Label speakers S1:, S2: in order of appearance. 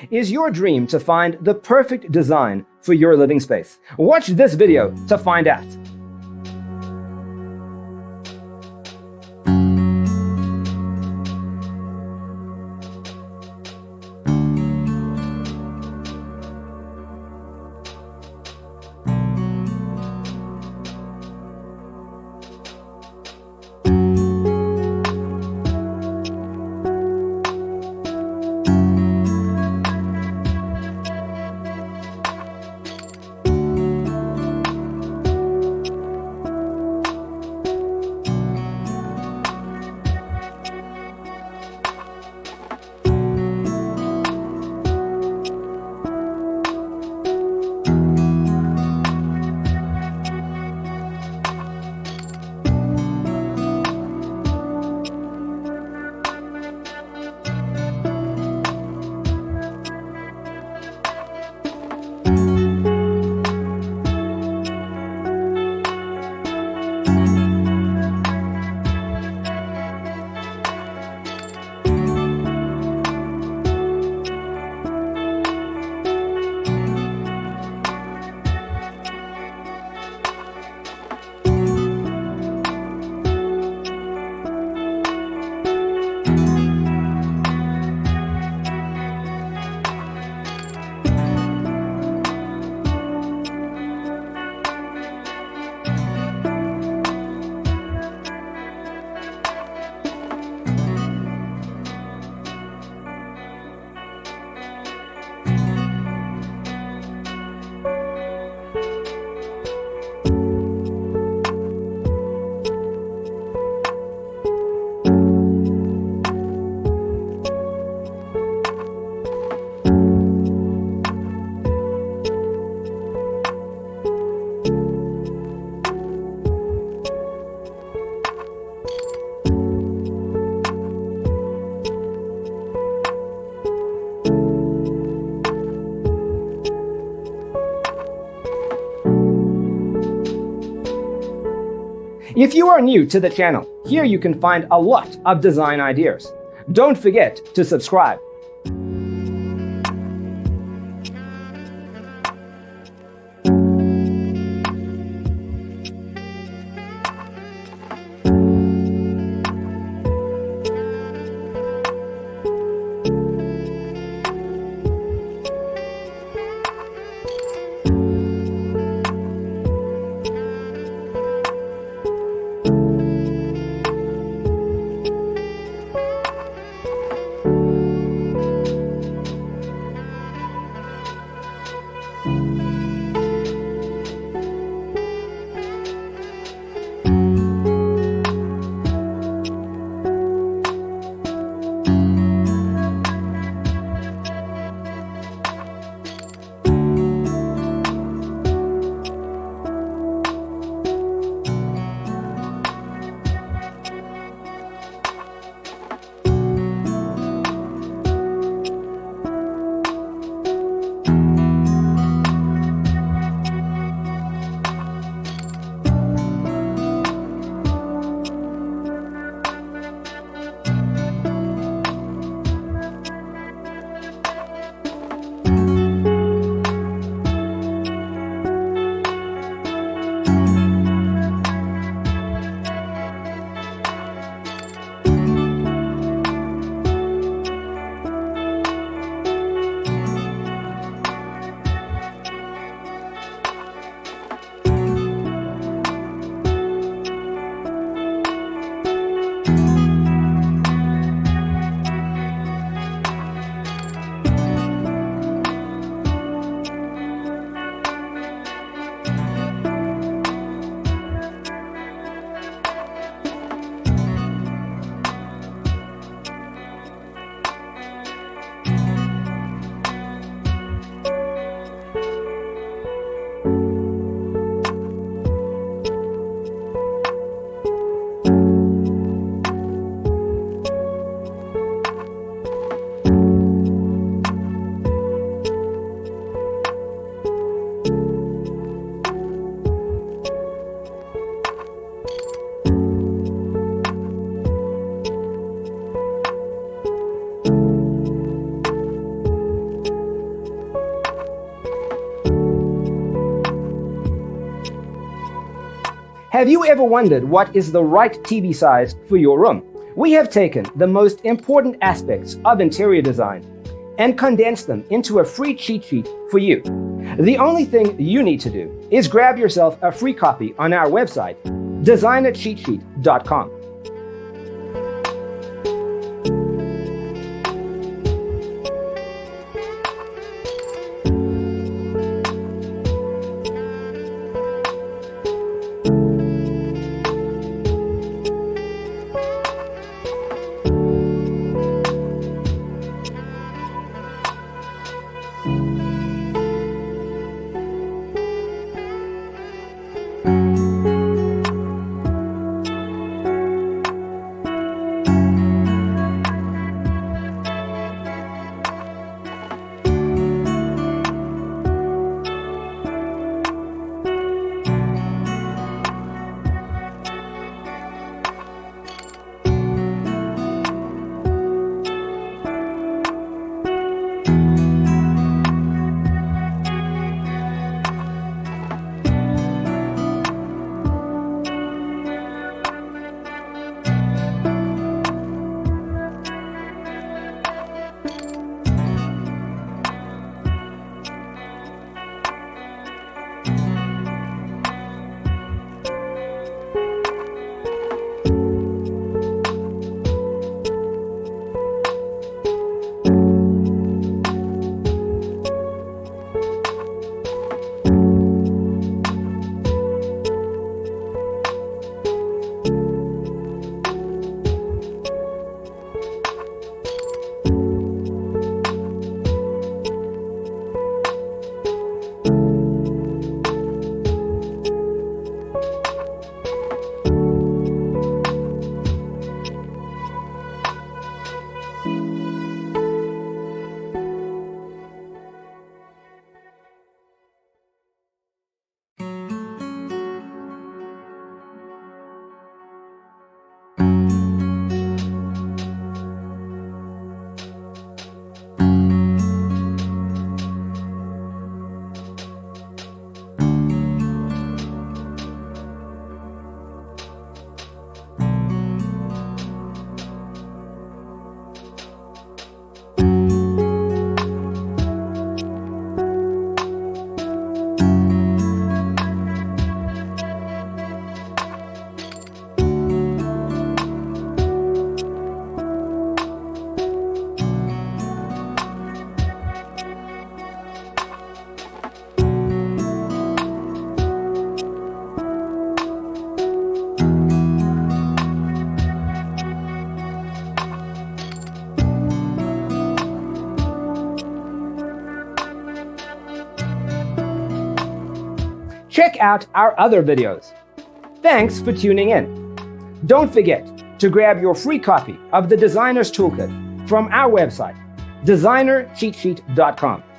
S1: Is your dream to find the perfect design for your living space? Watch this video to find out. If you are new to the channel, here you can find a lot of design ideas. Don't forget to subscribe. Have you ever wondered what is the right TV size for your room? We have taken the most important aspects of interior design and condensed them into a free cheat sheet for you. The only thing you need to do is grab yourself a free copy on our website, designercheatsheet.com. Check out our other videos. Thanks for tuning in. Don't forget to grab your free copy of the Designer's Toolkit from our website, designercheatsheet.com.